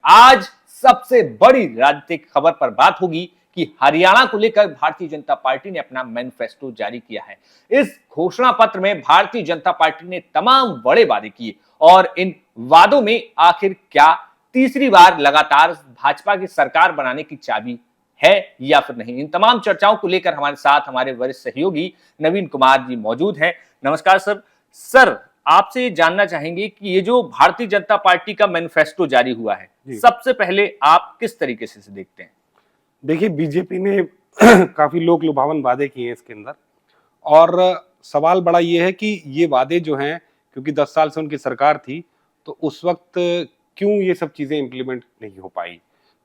आज सबसे बड़ी राजनीतिक खबर पर बात होगी कि हरियाणा को लेकर भारतीय जनता पार्टी ने अपना मैनिफेस्टो जारी किया है। इस घोषणा पत्र में भारतीय जनता पार्टी ने तमाम बड़े वादे किए और इन वादों में आखिर क्या तीसरी बार लगातार भाजपा की सरकार बनाने की चाबी है या फिर नहीं। इन तमाम चर्चाओं को लेकर हमारे साथ हमारे वरिष्ठ सहयोगी नवीन कुमार जी मौजूद हैं। नमस्कार सर। सर, आपसे ये जानना चाहेंगे कि ये जो भारतीय जनता पार्टी का मैनिफेस्टो जारी हुआ है, सबसे पहले आप किस तरीके से इसे देखते हैं? देखिए, बीजेपी ने काफी लोक लुभावन वादे किए हैं इसके अंदर। और सवाल बड़ा ये है कि ये वादे जो हैं, क्योंकि 10 साल से उनकी सरकार थी, तो उस वक्त क्यों ये सब चीजें इंप्लीमेंट नहीं हो पाई।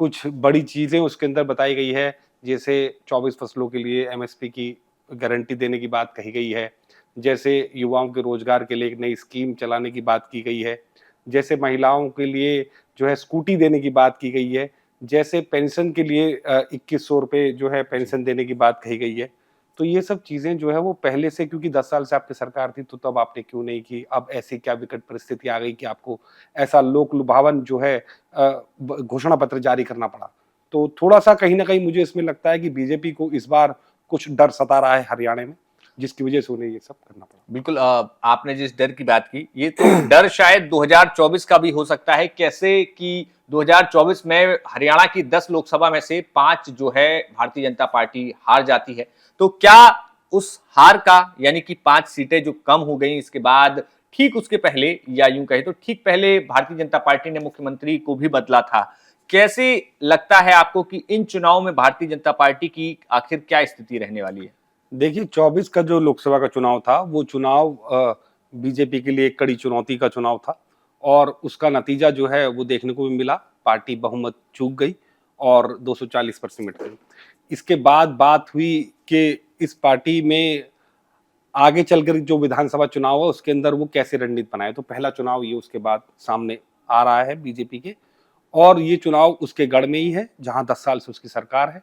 कुछ बड़ी चीजें उसके अंदर बताई गई है, जैसे 24 फसलों के लिए एमएसपी की गारंटी देने की बात कही गई है, जैसे युवाओं के रोजगार के लिए एक नई स्कीम चलाने की बात की गई है, जैसे महिलाओं के लिए जो है स्कूटी देने की बात की गई है, जैसे पेंशन के लिए 2100 रुपए जो है पेंशन देने की बात कही गई है। तो ये सब चीजें जो है वो पहले से, क्योंकि 10 साल से आपकी सरकार थी, तो तब आपने क्यों नहीं की। अब ऐसी क्या विकट परिस्थिति आ गई कि आपको ऐसा लोक लुभावन जो है घोषणा पत्र जारी करना पड़ा। तो थोड़ा सा कहीं ना कहीं मुझे इसमें लगता है कि बीजेपी को इस बार कुछ डर सता रहा है हरियाणा में, जिसकी वजह से उन्हें ये सब करना पड़ा। बिल्कुल, आपने जिस डर की बात की, ये तो डर शायद 2024 का भी हो सकता है। कैसे कि 2024 में हरियाणा की 10 लोकसभा में से 5 जो है भारतीय जनता पार्टी हार जाती है। तो क्या उस हार का, यानी कि 5 सीटें जो कम हो गई, इसके बाद ठीक उसके पहले, या यूं कहे तो ठीक पहले भारतीय जनता पार्टी ने मुख्यमंत्री को भी बदला था। कैसे लगता है आपको कि इन चुनावों में भारतीय जनता पार्टी की आखिर क्या स्थिति रहने वाली है? देखिए, 24 का जो लोकसभा का चुनाव था, वो चुनाव बीजेपी के लिए एक कड़ी चुनौती का चुनाव था। और उसका नतीजा जो है वो देखने को भी मिला। पार्टी बहुमत चूक गई और 240 पर सिमट गई। इसके बाद बात हुई कि इस पार्टी में आगे चलकर जो विधानसभा चुनाव है उसके अंदर वो कैसे रणनीति बनाए। तो पहला चुनाव ये उसके बाद सामने आ रहा है बीजेपी के, और ये चुनाव उसके गढ़ में ही है जहां 10 साल से उसकी सरकार है।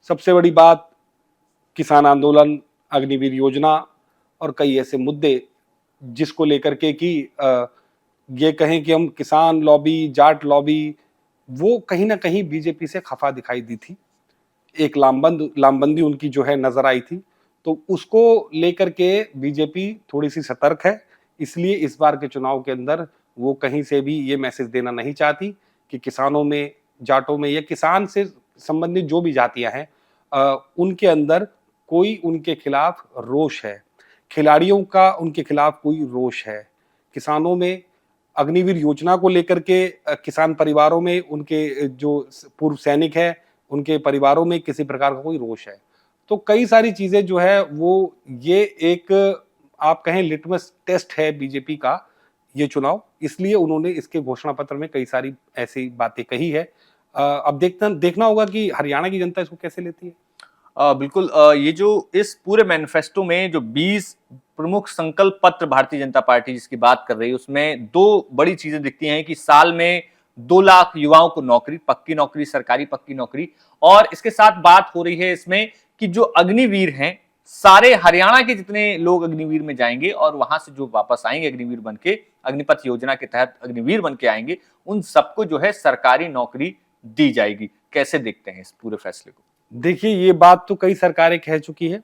सबसे बड़ी बात किसान आंदोलन, अग्निवीर योजना और कई ऐसे मुद्दे जिसको लेकर के कि ये कहें कि हम किसान लॉबी, जाट लॉबी, वो कहीं ना कहीं बीजेपी से खफा दिखाई दी थी। एक लामबंदी उनकी जो है नजर आई थी। तो उसको लेकर के बीजेपी थोड़ी सी सतर्क है। इसलिए इस बार के चुनाव के अंदर वो कहीं से भी ये मैसेज देना नहीं चाहती कि किसानों में, जाटों में या किसान से संबंधित जो भी जातियां हैं, उनके अंदर कोई उनके खिलाफ रोष है, खिलाड़ियों का उनके खिलाफ कोई रोष है। किसानों में अग्निवीर योजना को लेकर के किसान परिवारों में, उनके जो पूर्व सैनिक है उनके परिवारों में किसी प्रकार का कोई रोष है। तो कई सारी चीजें जो है वो, ये एक आप कहें लिटमस टेस्ट है बीजेपी का ये चुनाव। इसलिए उन्होंने इसके घोषणा पत्र में कई सारी ऐसी बातें कही है। अब देखना होगा कि हरियाणा की जनता इसको कैसे लेती है। बिल्कुल, ये जो इस पूरे मैनिफेस्टो में जो 20 प्रमुख संकल्प पत्र भारतीय जनता पार्टी जिसकी बात कर रही है, उसमें 2 बड़ी चीजें दिखती हैं कि साल में 2 लाख युवाओं को नौकरी, पक्की नौकरी, सरकारी पक्की नौकरी। और इसके साथ बात हो रही है इसमें कि जो अग्निवीर हैं, सारे हरियाणा के जितने लोग अग्निवीर में जाएंगे और वहां से जो वापस आएंगे अग्निवीर बन के, अग्निपथ योजना के तहत अग्निवीर बन के आएंगे, उन सबको जो है सरकारी नौकरी दी जाएगी। कैसे देखते हैं इस पूरे फैसले को? देखिए, ये बात तो कई सरकारें कह चुकी है।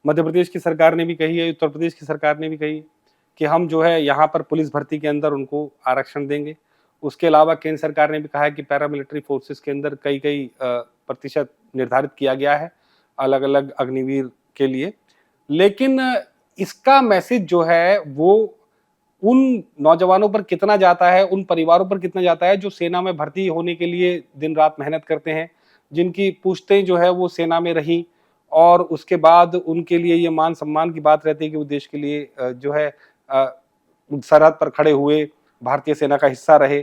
मध्य प्रदेश की सरकार ने भी कही है, उत्तर प्रदेश की सरकार ने भी कही है कि हम जो है यहाँ पर पुलिस भर्ती के अंदर उनको आरक्षण देंगे। उसके अलावा केंद्र सरकार ने भी कहा है कि पैरामिलिट्री फोर्सेस के अंदर कई कई प्रतिशत निर्धारित किया गया है अलग अलग अग्निवीर के लिए। लेकिन इसका मैसेज जो है वो उन नौजवानों पर कितना जाता है, उन परिवारों पर कितना जाता है जो सेना में भर्ती होने के लिए दिन रात मेहनत करते हैं, जिनकी पुश्तें जो है वो सेना में रही, और उसके बाद उनके लिए ये मान सम्मान की बात रहती है कि वो देश के लिए जो है सरहद पर खड़े हुए, भारतीय सेना का हिस्सा रहे।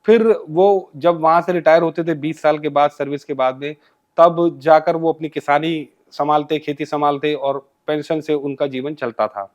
फिर वो जब वहां से रिटायर होते थे 20 साल के बाद, सर्विस के बाद में, तब जाकर वो अपनी किसानी संभालते, खेती संभालते, और पेंशन से उनका जीवन चलता था।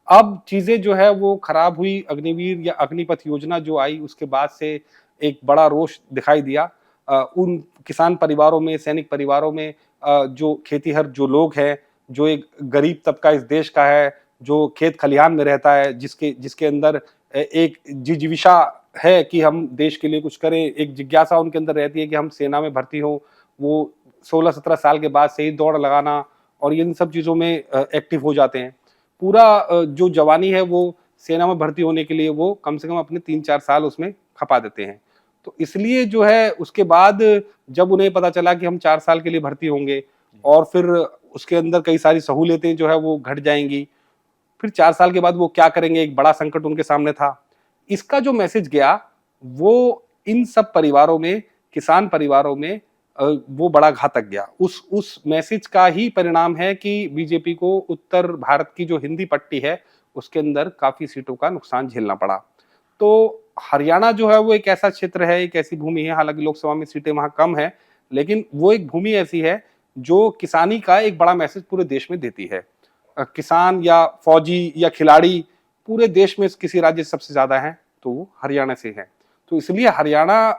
अब चीजें जो है वो खराब हुई। अग्निवीर या अग्निपथ योजना जो आई उसके बाद से एक बड़ा रोष दिखाई दिया उन किसान परिवारों में, सैनिक परिवारों में, जो खेतीहर जो लोग हैं, जो एक गरीब तबका इस देश का है, जो खेत खलिहान में रहता है, जिसके जिसके अंदर एक जिजीविका है कि हम देश के लिए कुछ करें, एक जिज्ञासा उनके अंदर रहती है कि हम सेना में भर्ती हो, वो 16-17 साल के बाद से ही दौड़ लगाना और इन सब चीज़ों में एक्टिव हो जाते हैं। पूरा जो जवानी है वो सेना में भर्ती होने के लिए वो कम से कम अपने 3-4 साल उसमें खपा देते हैं। तो इसलिए जो है उसके बाद जब उन्हें पता चला कि हम 4 साल के लिए भर्ती होंगे और फिर उसके अंदर कई सारी सहूलियतें जो है वो घट जाएँगी। फिर 4 साल के बाद वो क्या करेंगे, एक बड़ा संकट उनके सामने था। इसका जो मैसेज गया, वो इन सब परिवारों में, किसान परिवारों में वो बड़ा घातक गया। उस मैसेज का ही परिणाम है कि बीजेपी को उत्तर भारत की जो हिंदी पट्टी है, उसके अंदर काफ़ी सीटों का नुकसान झेलना पड़ा। तो हरियाणा जो है वो एक ऐसा क्षेत्र है, एक ऐसी भूमि है, हालाँकि लोकसभा में सीटें वहाँ कम हैं, लेकिन वो एक भूमि ऐसी है, जो किसानी का एक बड़ा मैसेज पूरे देश में देती है। किसान या फौजी या खिलाड़ी पूरे देश में किसी राज्य से सबसे ज़्यादा हैं, तो वो हरियाणा से हैं। तो इसलिए हरियाणा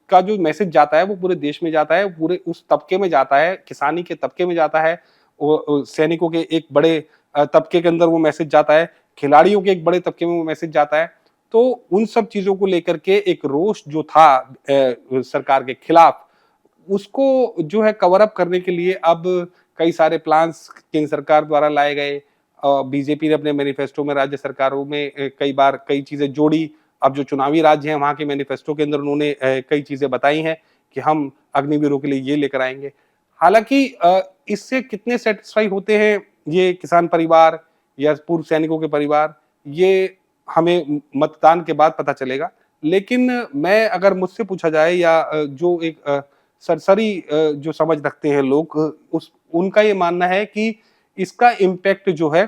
का जो मैसेज जाता है, वो पूरे देश में जाता है, पूरे उस तबके में जाता है, किसानी के तबके में जाता है, सैनिकों के एक बड़े तबके के अंदर वो मैसेज जाता है, खिलाड़ियों के एक बड़े तबके में वो मैसेज जाता है। तो उन सब चीज़ों को लेकर के एक रोष जो था सरकार के खिलाफ, उसको जो है कवर अप करने के लिए अब कई सारे प्लान्स केंद्र सरकार द्वारा लाए गए। बीजेपी ने अपने मैनिफेस्टो में राज्य सरकारों में कई बार कई चीजें जोड़ी। अब जो चुनावी राज्य हैं वहां के मैनिफेस्टो के अंदर उन्होंने कई चीजें बताई हैं कि हम अग्निवीरों के लिए ये लेकर आएंगे। हालांकि इससे कितने सेटिस्फाई होते हैं ये किसान परिवार या पूर्व सैनिकों के परिवार, ये हमें मतदान के बाद पता चलेगा। लेकिन मैं अगर मुझसे पूछा जाए या जो एक सरसरी जो समझ रखते हैं लोग, उस उनका ये मानना है कि इसका इम्पैक्ट जो है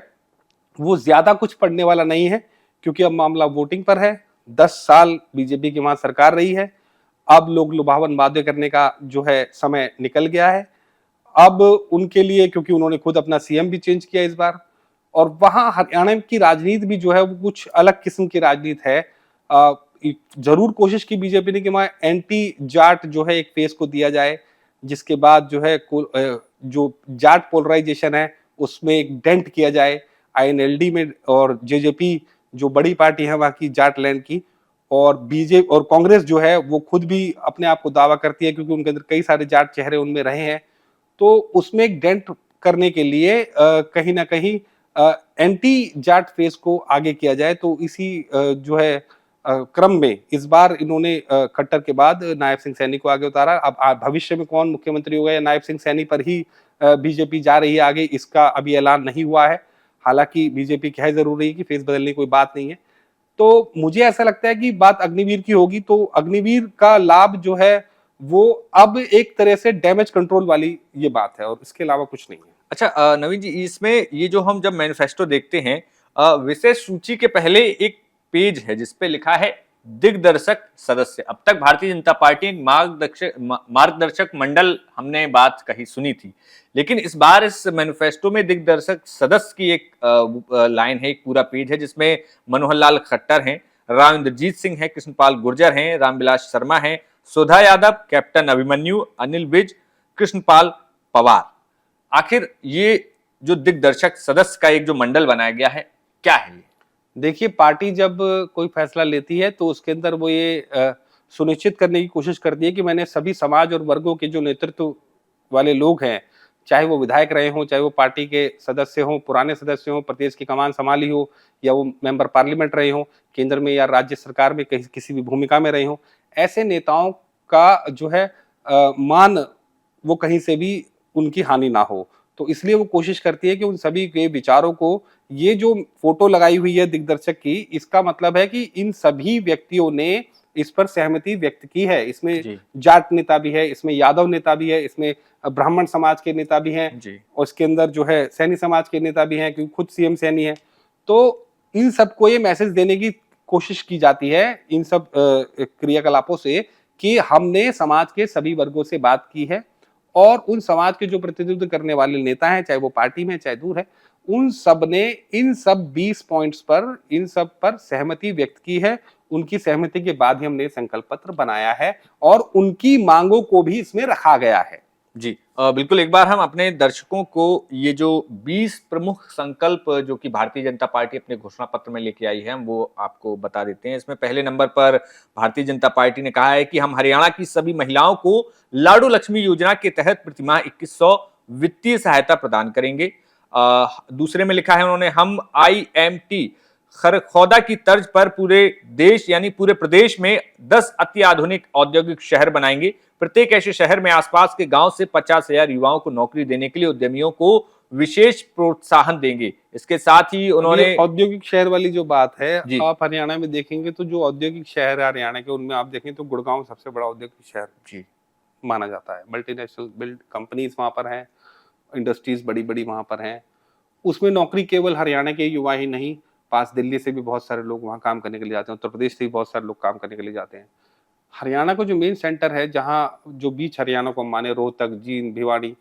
वो ज्यादा कुछ पड़ने वाला नहीं है, क्योंकि अब मामला वोटिंग पर है। 10 साल बीजेपी की वहां सरकार रही है। अब लोग लुभावन वादे करने का जो है समय निकल गया है। अब उनके लिए, क्योंकि उन्होंने खुद अपना सीएम भी चेंज किया इस बार, और वहां हरियाणा की राजनीति भी जो है वो कुछ अलग किस्म की राजनीति है। जरूर कोशिश की बीजेपी ने कि वहां एंटी जाट जो है एक फेस को दिया जाए, जिसके बाद जो है जो जाट पोलराइजेशन है उसमें एक डेंट किया जाए। आईएनएलडी में और जेजेपी जो बड़ी पार्टी है वहां की जाट लैंड की, और बीजेपी और कांग्रेस जो है वो खुद भी अपने आप को दावा करती है, क्योंकि उनके अंदर कई सारे जाट चेहरे उनमें रहे हैं। तो उसमें एक डेंट करने के लिए कहीं ना कहीं एंटी जाट फेस को आगे किया जाए। तो इसी जो है क्रम में इस बार इन्होंने खट्टर के बाद नायब सिंह सैनी को आगे उतारा। अब भविष्य में कौन मुख्यमंत्री होगा या नायब सिंह सैनी पर ही बीजेपी जा रही है आगे, इसका अभी ऐलान नहीं हुआ है। हालांकि बीजेपी कह जरूर रही है कि फेस बदलने की कोई बात नहीं है। तो मुझे ऐसा लगता है कि बात अग्निवीर की होगी, तो अग्निवीर का लाभ जो है वो अब एक तरह से डैमेज कंट्रोल वाली ये बात है, और इसके अलावा कुछ नहीं है। अच्छा नवीन जी, इसमें ये जो हम जब मैनिफेस्टो देखते हैं, विशेष सूची के पहले एक पेज है जिसपे लिखा है दिग्दर्शक सदस्य। अब तक भारतीय जनता पार्टी एक मार्गदर्शक मंडल हमने बात कही सुनी थी, लेकिन इस बार इस मैनिफेस्टो में दिग्दर्शक सदस्य की एक लाइन है, एक पूरा पेज है जिसमें मनोहर लाल खट्टर हैं, राव इंद्रजीत सिंह हैं, कृष्णपाल गुर्जर हैं, रामविलास शर्मा हैं, सुधा यादव, कैप्टन अभिमन्यु, अनिल विज, कृष्णपाल पवार। आखिर ये जो दिग्दर्शक सदस्य का एक जो मंडल बनाया गया है, क्या है ये? देखिए, पार्टी जब कोई फैसला लेती है तो उसके अंदर वो ये सुनिश्चित करने की कोशिश करती है कि मैंने सभी समाज और वर्गों के जो नेतृत्व वाले लोग हैं, चाहे वो विधायक रहे हों, चाहे वो पार्टी के सदस्य हों, पुराने सदस्य हों, प्रदेश की कमान संभाली हो, या वो मेंबर पार्लियामेंट रहे हों, केंद्र में या राज्य सरकार में कहीं किसी भी भूमिका में रहे हों, ऐसे नेताओं का जो है मान वो कहीं से भी उनकी हानि ना हो। तो इसलिए वो कोशिश करती है कि उन सभी के विचारों को, ये जो फोटो लगाई हुई है दिग्दर्शक की, इसका मतलब है कि इन सभी व्यक्तियों ने इस पर सहमति व्यक्त की है। इसमें जाट नेता भी है, इसमें यादव नेता भी है, इसमें ब्राह्मण समाज के नेता भी हैं, और इसके अंदर जो है सैनी समाज के नेता भी हैं, क्योंकि खुद सीएम सैनी है। तो इन सबको ये मैसेज देने की कोशिश की जाती है इन सब क्रियाकलापों से कि हमने समाज के सभी वर्गों से बात की है, और उन समाज के जो प्रतिनिधित्व करने वाले नेता हैं, चाहे वो पार्टी में चाहे दूर है, उन सब ने इन सब 20 पॉइंट्स पर, इन सब पर सहमति व्यक्त की है। उनकी सहमति के बाद ही हमने संकल्प पत्र बनाया है, और उनकी मांगों को भी इसमें रखा गया है। जी बिल्कुल एक बार हम अपने दर्शकों को ये जो 20 प्रमुख संकल्प जो कि भारतीय जनता पार्टी अपने घोषणा पत्र में लेके आई है हम वो आपको बता देते हैं। इसमें पहले नंबर पर भारतीय जनता पार्टी ने कहा है कि हम हरियाणा की सभी महिलाओं को लाडू लक्ष्मी योजना के तहत प्रतिमाह 2100 वित्तीय सहायता प्रदान करेंगे। दूसरे में लिखा है उन्होंने हम IMT खरखौदा की तर्ज पर पूरे देश यानी पूरे प्रदेश में 10 अति आधुनिक औद्योगिक शहर बनाएंगे। प्रत्येक ऐसे शहर में आसपास के गांव से 50,000 युवाओं को नौकरी देने के लिए उद्यमियों को विशेष प्रोत्साहन देंगे। इसके साथ ही उन्होंने औद्योगिक शहर वाली जो बात है, जी आप हरियाणा में देखेंगे तो जो औद्योगिक शहर है हरियाणा के, उनमें आप देखें तो गुड़गांव सबसे बड़ा औद्योगिक शहर जी माना जाता है। मल्टीनेशनल बिल्ड कंपनीज वहां पर हैं, इंडस्ट्रीज बड़ी बड़ी वहां पर हैं। उसमें नौकरी केवल हरियाणा के युवा ही नहीं, पास दिल्ली से भी बहुत सारे लोग वहां काम करने के लिए जाते हैं, उत्तर प्रदेश से भी बहुत सारे लोग काम करने के लिए जाते हैं। हरियाणा को जो मेन सेंटर है, जहाँ जो बीच हरियाणा को माने रोहतक, जींद, भिवाड़ी,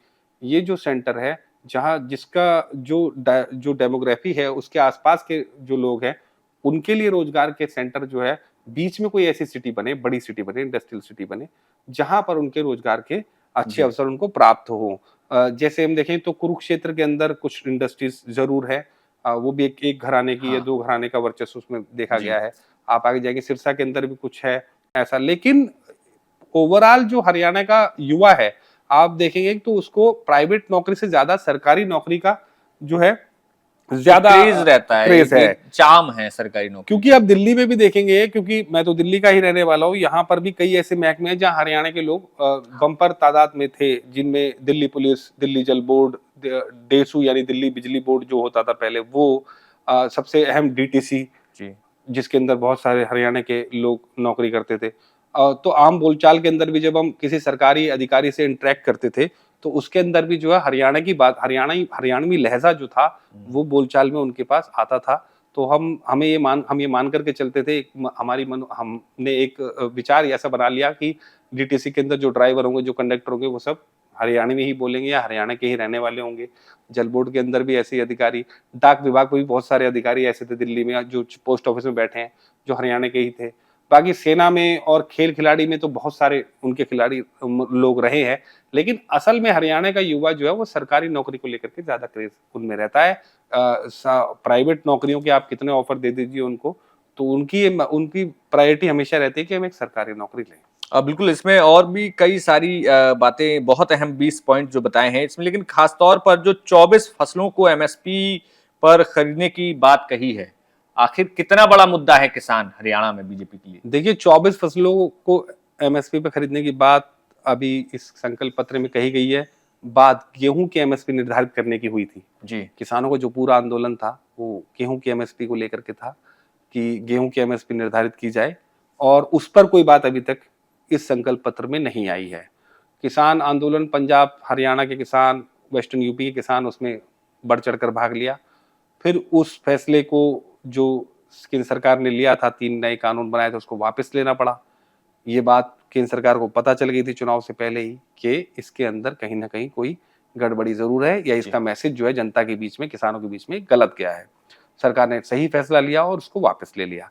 ये जो सेंटर है, जहाँ जिसका जो डेमोग्राफी है उसके आसपास के जो लोग हैं, उनके लिए रोजगार के सेंटर जो है, बीच में कोई ऐसी सिटी बने, बड़ी सिटी बने, इंडस्ट्रियल सिटी बने, जहां पर उनके रोजगार के अच्छे जी अवसर उनको प्राप्त हो। जैसे हम देखें तो कुरुक्षेत्र के अंदर कुछ इंडस्ट्रीज जरूर है, वो भी एक घराने की या हाँ दो घराने का वर्चस्व उसमें देखा जी गया है। आप आगे जाएंगे सिरसा के अंदर भी कुछ है ऐसा, लेकिन ओवरऑल जो हरियाणा का युवा है, आप देखेंगे तो उसको प्राइवेट नौकरी से ज्यादा सरकारी नौकरी का जो है ज्यादा क्रेज रहता है क्रेज है। एक चाम है सरकारी नौकरी क्योंकि आप दिल्ली में भी देखेंगे, क्योंकि मैं तो दिल्ली का ही रहने वाला हूँ, यहाँ पर भी कई ऐसे महकमे हैं जहाँ हरियाणा के लोग बम्पर तादाद में थे, जिनमें दिल्ली पुलिस, दिल्ली जल बोर्ड, डेसू यानी दिल्ली बिजली बोर्ड जो होता था पहले, वो सबसे अहम DTC, जी जिसके अंदर बहुत सारे हरियाणा के लोग नौकरी करते थे। तो आम बोलचाल के अंदर भी जब हम किसी सरकारी अधिकारी से इंटरेक्ट करते थे, तो उसके अंदर भी जो है हरियाणा की बात, हरियाणवी लहजा जो था, वो बोलचाल में उनके पास आता था। तो हम ये मान करके चलते थे, हमने एक विचार ऐसा बना लिया कि DTC के अंदर जो ड्राइवर होंगे, जो कंडक्टर होंगे, वो सब हरियाणवी में ही बोलेंगे या हरियाणा के ही रहने वाले होंगे। जल बोर्ड के अंदर भी ऐसे ही अधिकारी, डाक विभाग में भी बहुत सारे अधिकारी ऐसे थे दिल्ली में, जो पोस्ट ऑफिस में बैठे हैं, जो हरियाणा के ही थे। बाकी सेना में और खेल खिलाड़ी में तो बहुत सारे उनके खिलाड़ी लोग रहे हैं, लेकिन असल में हरियाणा का युवा जो है वो सरकारी नौकरी को लेकर के ज्यादा क्रेज उनमें रहता है। प्राइवेट नौकरियों के आप कितने ऑफर दे दीजिए उनको, तो उनकी प्रायोरिटी हमेशा रहती है कि हम एक सरकारी नौकरी लें। बिल्कुल इसमें और भी कई सारी बातें बहुत अहम 20 पॉइंट जो बताए हैं इसमें, लेकिन खास तौर पर जो 24 फसलों को MSP पर खरीदने की बात कही है, आखिर कितना बड़ा मुद्दा है किसान हरियाणा में बीजेपी के लिए? देखिए, 24 फसलों को MSP पे खरीदने की बात अभी इस संकल्प पत्र में कही गई है। बात गेहूं की MSP निर्धारित करने की हुई थी। जी किसानों का जो पूरा आंदोलन था वो गेहूं की MSP को लेकर के था, कि गेहूं की MSP निर्धारित की जाए, और उस पर कोई बात अभी तक इस संकल्प पत्र में नहीं आई है। किसान आंदोलन, पंजाब हरियाणा के किसान, वेस्टर्न यूपी के किसान उसमें बढ़ चढ़कर भाग लिया। फिर उस फैसले को जो केंद्र सरकार ने लिया था, 3 नए कानून बनाए थे, उसको वापस लेना पड़ा। ये बात केंद्र सरकार को पता चल गई थी चुनाव से पहले ही कि इसके अंदर कहीं ना कहीं कोई गड़बड़ी जरूर है, या इसका मैसेज जो है जनता के बीच में, किसानों के बीच में गलत गया है। सरकार ने सही फैसला लिया और उसको वापस ले लिया,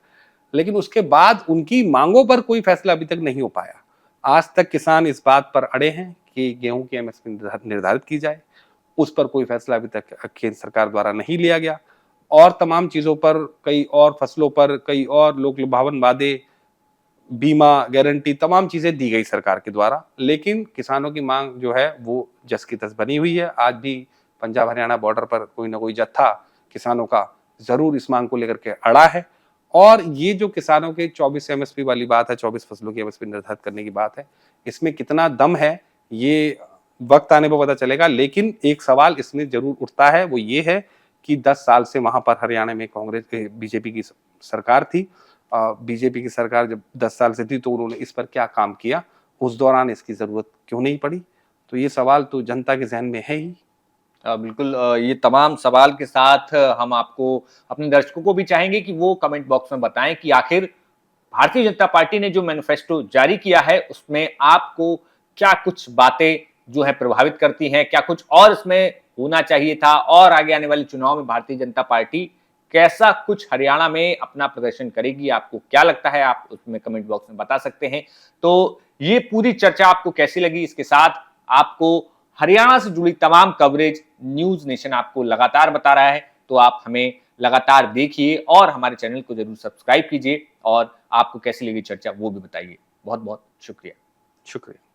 लेकिन उसके बाद उनकी मांगों पर कोई फैसला अभी तक नहीं हो पाया। आज तक किसान इस बात पर अड़े हैं कि गेहूं की MSP निर्धारित की जाए, उस पर कोई फैसला अभी तक केंद्र सरकार द्वारा नहीं लिया गया। और तमाम चीजों पर, कई और फसलों पर, कई और लोक लुभावन वादे, बीमा, गारंटी, तमाम चीजें दी गई सरकार के द्वारा, लेकिन किसानों की मांग जो है वो जस की तस बनी हुई है। आज भी पंजाब हरियाणा बॉर्डर पर कोई ना कोई जत्था किसानों का जरूर इस मांग को लेकर के अड़ा है। और ये जो किसानों के 24 MSP वाली बात है, 24 फसलों की MSP निर्धारित करने की बात है, इसमें कितना दम है ये वक्त आने पर पता चलेगा। लेकिन एक सवाल इसमें जरूर उठता है, वो ये है कि 10 साल से वहां पर हरियाणा में कांग्रेस बीजेपी की सरकार थी। बीजेपी की सरकार जब 10 साल से थी तो उन्होंने इस पर क्या काम किया, उस दौरान इसकी जरूरत क्यों नहीं पड़ी? तो ये सवाल तो जनता के जहन में है ही। बिल्कुल ये तमाम सवाल के साथ हम आपको, अपने दर्शकों को भी चाहेंगे कि वो कमेंट बॉक्स में बताएं कि आखिर भारतीय जनता पार्टी ने जो मैनिफेस्टो जारी किया है उसमें आपको क्या कुछ बातें जो है प्रभावित करती हैं, क्या कुछ और इसमें होना चाहिए था, और आगे आने वाले चुनाव में भारतीय जनता पार्टी कैसा कुछ हरियाणा में अपना प्रदर्शन करेगी, आपको क्या लगता है, आप उसमें कमेंट बॉक्स में बता सकते हैं। तो ये पूरी चर्चा आपको कैसी लगी, इसके साथ आपको हरियाणा से जुड़ी तमाम कवरेज न्यूज नेशन आपको लगातार बता रहा है। तो आप हमें लगातार देखिए और हमारे चैनल को जरूर सब्सक्राइब कीजिए और आपको कैसी लगी चर्चा वो भी बताइए। बहुत बहुत शुक्रिया। शुक्रिया।